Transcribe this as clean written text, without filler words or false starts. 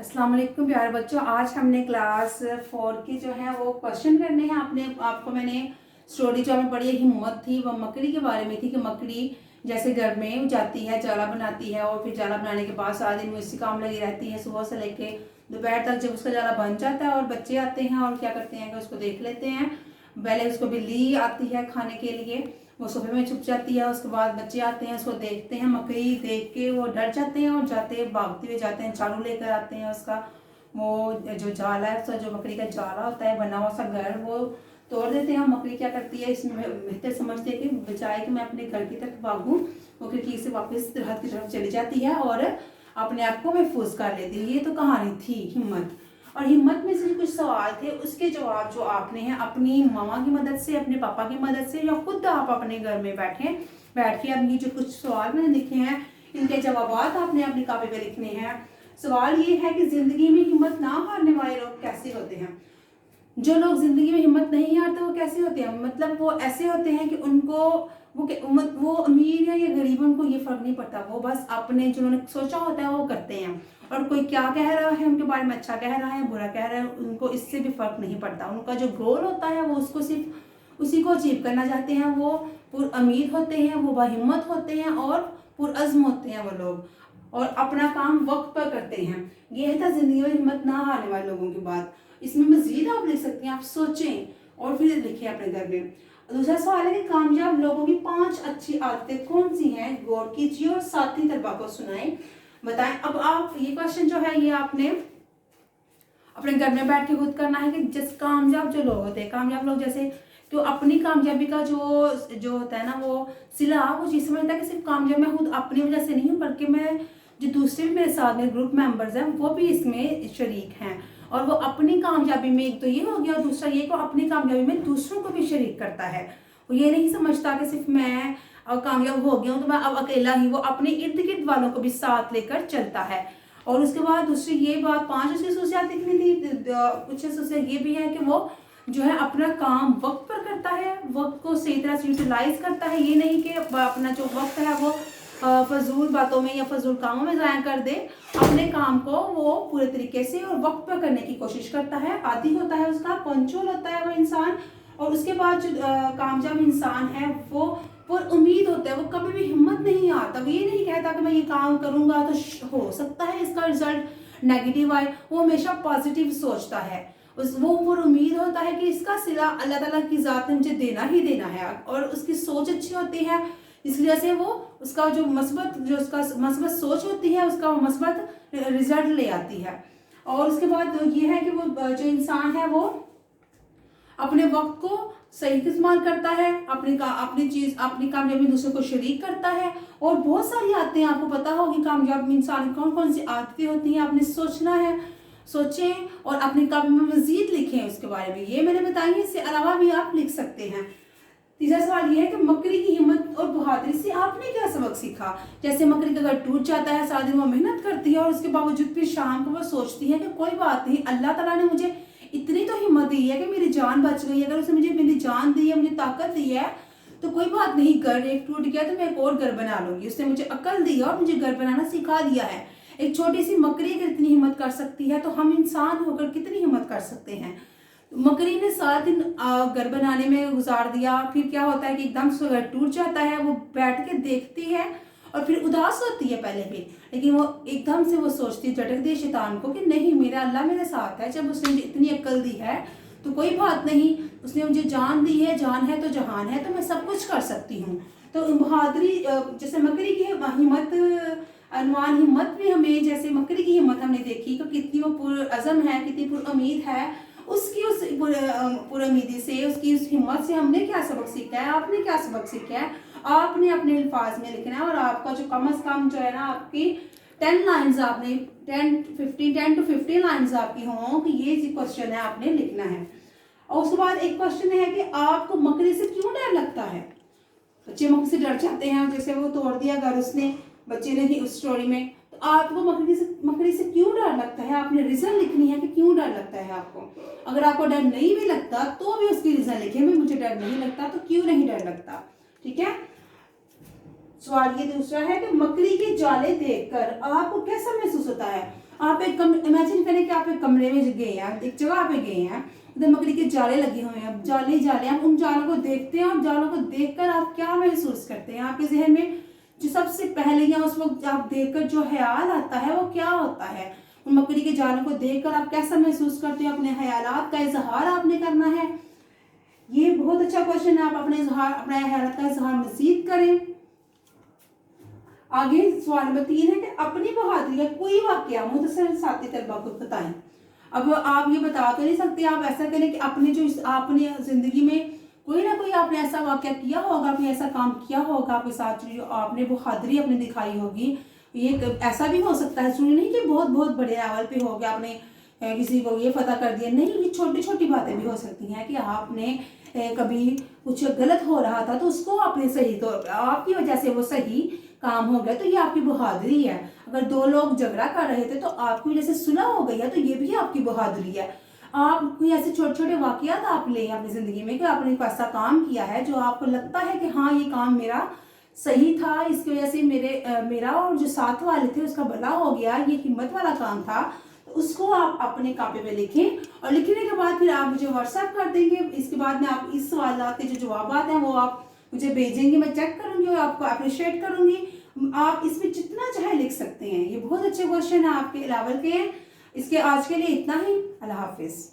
अस्सलाम वालेकुम प्यारे बच्चों, आज हमने क्लास 4 की जो है वो क्वेश्चन करने हैं। आपको मैंने स्टोरी जो हमें पढ़ी है हिम्मत थी, वो मकड़ी के बारे में थी कि मकड़ी जैसे घर में जाती है, जाला बनाती है और फिर जाला बनाने के बाद सारा दिन वो इसी काम लगी रहती है। सुबह से लेके दोपहर तक जब उसका जाला बन जाता है और बच्चे आते हैं और क्या करते हैं कि उसको देख लेते हैं। पहले उसको बिल्ली आती है खाने के लिए, वो सोफे में छुप जाती है। उसके बाद बच्चे आते हैं, उसको देखते हैं, मकड़ी देख के वो डर जाते हैं और जाते भागते हुए जाते हैं, झाड़ू लेकर आते हैं। उसका वो जो जाला है, उसका जो मकड़ी का जाला होता है बना हुआ सा घर, वो तोड़ देते हैं। मकड़ी क्या करती है, इसमें बेहतर समझते हैं कि बचाए कि मैं अपने घर की तरफ भागूं, वो खिड़की से वापस राहत की तरफ चली जाती है और अपने आप को महफूज कर लेती है। ये तो कहानी थी हिम्मत। और हिम्मत में से जो कुछ सवाल थे उसके जवाब जो आपने हैं अपनी मामा की मदद से, अपने पापा की मदद से या खुद आप अपने घर में बैठ के अब ये जो कुछ सवाल मैंने लिखे हैं इनके जवाब आपने अपनी कॉपी पे लिखने हैं। सवाल ये है कि जिंदगी में हिम्मत ना हारने वाले लोग कैसे होते हैं। जो लोग जिंदगी में हिम्मत नहीं हारते वो कैसे होते हैं, मतलब वो ऐसे होते हैं कि उनको वो अमीर है या गरीब, उनको ये फर्क नहीं पड़ता। वो बस अपने जिन्होंने सोचा होता है वो करते हैं, और कोई क्या कह रहा है उनके बारे में, अच्छा कह रहा है बुरा कह रहा है, उनको इससे भी फर्क नहीं पड़ता। उनका जो गोल होता है वो उसको सिर्फ उसी को अचीव करना चाहते हैं। वो पुरअमीर होते हैं, वो बाहिम्मत होते हैं और पुरअज़्म होते हैं वो लोग, और अपना काम वक्त पर करते हैं। ये था जिंदगी में हिम्मत ना हारने वाले लोगों की बात। इसमें मजीद आप लिख सकते हैं, आप सोचें और फिर लिखें अपने घर में। दूसरा सवाल है कि कामयाब लोगों की 5 अच्छी आदतें कौन सी हैं, गौर कीजिए और साथी तलबा को सुनाएं, बताएं। अब आप ये क्वेश्चन जो है ये आपने अपने घर में बैठ के खुद करना है कि जिस कामयाब जो लोग होते हैं, कामयाब लोग जैसे तो अपनी कामयाबी का जो होता है ना वो सिला वो चीज़ समझता है कि सिर्फ कामयाब मैं खुद अपनी वजह से नहीं हूँ, बल्कि मैं जो दूसरे भी मेरे साथ में ग्रुप मेंबर्स हैं वो भी इसमें शरीक हैं। और वो अपनी कामयाबी में एक तो ये हो गया और दूसरा ये को अपनी कामयाबी में दूसरों को भी शरीक करता है। वो ये नहीं समझता कि सिर्फ मैं कामयाब हो गया हूँ तो मैं अब अकेला ही, वो अपने इर्द गिर्द वालों को भी साथ लेकर चलता है। और उसके बाद दूसरी ये बात 5 उसकी खसूसियात लिखनी थी। कुछ खसूसियात ये भी है कि वो जो है अपना काम वक्त पर करता है, वक्त को सही तरह से यूटिलाइज करता है। ये नहीं कि अपना जो वक्त है वो फजूल बातों में या फजूल कामों में ज़ाया कर दे। अपने काम को वो पूरे तरीके से और वक्त पर करने की कोशिश करता है। आदी होता है उसका, पंचुअल होता है वो इंसान। और उसके बाद जो कामयाब इंसान है वो उम्मीद होता है, वो कभी भी हिम्मत नहीं आता। वो ये नहीं कहता कि मैं ये काम करूंगा तो हो सकता है इसका रिजल्ट नेगेटिव आए, वो हमेशा पॉजिटिव सोचता है। वो उम्मीद होता है कि इसका सिला अल्लाह ताला की ज़ात ने मुझे देना ही देना है, और उसकी सोच अच्छी होती है। इस वजह से वो उसका जो मस्बत सोच होती है उसका वो मस्बत रिजल्ट ले आती है। और उसके बाद ये है कि वो जो इंसान है वो अपने वक्त को सही इस्तेमाल करता है, अपनी कामयाबी दूसरों को शरीक करता है। और बहुत सारी आदतें आपको पता होगी कामयाब इंसान कौन कौन सी आदतें होती हैं, आपने सोचना है, सोचें और अपनी कॉपी में मजीद लिखें उसके बारे में। ये मैंने बताई, इससे अलावा भी आप लिख सकते हैं। तीसरा सवाल ये है कि मकड़ी की हिम्मत और बहादुरी से आपने क्या सबक सीखा। जैसे मकड़ी का घर टूट जाता है, सारा दिन वो मेहनत करती है और उसके बावजूद फिर शाम को वो सोचती है कि कोई बात नहीं, अल्लाह ताला ने मुझे इतनी तो हिम्मत दी है कि मेरी जान बच गई। अगर उसने मुझे मेरी जान दी है, मुझे ताकत दी है तो कोई बात नहीं, घर एक टूट गया तो मैं एक और घर बना लूंगी। उसने मुझे अक्ल दी है और मुझे घर बनाना सिखा दिया है। एक छोटी सी मकड़ी अगर इतनी हिम्मत कर सकती है तो हम इंसान होकर कितनी हिम्मत कर सकते हैं। मकड़ी ने सारा दिन घर बनाने में गुजार दिया, फिर क्या होता है कि एकदम से घर टूट जाता है। वो बैठ के देखती है और फिर उदास होती है पहले भी, लेकिन वो एकदम से वो सोचती है, झटक दी शैतान को कि नहीं, मेरा अल्लाह मेरे साथ है। जब उसने मुझे इतनी अक्ल दी है तो कोई बात नहीं, उसने मुझे जान दी है, जान है तो जहान है, तो मैं सब कुछ कर सकती हूँ। तो बहादुरी जैसे मकड़ी की हिम्मत, अनुमान हिम्मत भी हमें, जैसे मकड़ी की हिम्मत हमने देखी कि कितनी वो पुरअज़्म है, कितनी पुरउम्मीद है। उसकी उस पुरउम्मीदी से, उसकी उस हिम्मत से हमने क्या सबक सीखा है, आपने क्या सबक सीखा है, आपने अपने अल्फाज में लिखना है। और आपका जो कम से कम जो है ना आपकी 10 लाइन्स आपने 10 to 15 लाइन्स आपकी हों कि ये क्वेश्चन है आपने लिखना है। और उसके बाद एक क्वेश्चन है कि आपको मकड़ी से क्यों डर लगता है। बच्चे मकड़ी से डर जाते हैं, जैसे वो तोड़ दिया घर उसने, बच्चे ने ही उस स्टोरी में, तो आपको मकड़ी से क्यों डर लगता है, आपने रीजन लिखनी है कि क्यों डर लगता है आपको। अगर आपको डर नहीं भी लगता तो भी उसकी रीजन लिखे, मुझे डर नहीं लगता तो क्यों नहीं डर लगता। ठीक है। सवाल ये दूसरा है कि मकड़ी के जाले देखकर आपको कैसा महसूस होता है। आप एक इमेजिन करें कि आप एक कमरे में गए हैं, एक जगह पे गए हैं, उधर मकड़ी के जाले लगे हुए हैं, जाले ही जाले, आप उन जालों को देखते हैं और जालों को देखकर आप क्या महसूस करते हैं? आपके जहन में जो सबसे पहले या उस वक्त आप देखकर जो ख्याल आता है वो क्या होता है? उन मकड़ी के जालों को देखकर आप कैसा महसूस करते हो? अपने ख्यालात का इजहार आपने करना है। ये बहुत अच्छा क्वेश्चन है, आप अपने ख्यालात का इजहार मजीद करें। आगे सवाल नंबर 3 है कि अपनी बहादुरी का कोई वाकया मुख्तसर साथी तलबा को बताएं। अब आप ये बता तो नहीं सकते, आप ऐसा करें कि आपने जिंदगी में कोई ना कोई आपने ऐसा वाकया किया होगा, आपने ऐसा काम किया होगा आपके साथ, जो आपने बहादुरी अपनी दिखाई होगी। ये ऐसा भी हो सकता है, सुनिए नहीं कि बहुत बहुत बड़े लेवल पे हो गया, आपने किसी को ये पता कर दिया, नहीं, ये छोटी छोटी बातें भी हो सकती हैं कि आपने कभी कुछ गलत हो रहा था तो उसको आपने सही तौर पर आपकी वजह से वो सही काम हो गया, तो ये आपकी बहादुरी है। अगर दो लोग झगड़ा कर रहे थे तो आपकी वजह से सुलह हो गई है, तो ये भी आपकी बहादुरी है। आप कोई ऐसे छोटे छोटे वाकयात आप लें अपनी जिंदगी में कि आपने कोई ऐसा काम किया है जो आपको लगता है कि हाँ ये काम मेरा सही था, इसकी वजह से मेरा और जो साथ वाले थे उसका भला हो गया, ये हिम्मत वाला काम था। तो उसको आप अपने कापी पे लिखें और लिखने के बाद फिर आप मुझे व्हाट्सएप कर देंगे। इसके बाद में आप इस सवाल के जो जवाब हैं वो आप मुझे भेजेंगे, मैं चेक करूंगी और आपको अप्रिशिएट करूंगी। आप इसमें जितना चाहे लिख सकते हैं, ये बहुत अच्छे क्वेश्चन है आपके लेवल के हैं। इसके आज के लिए इतना ही। अल्लाह हाफिज।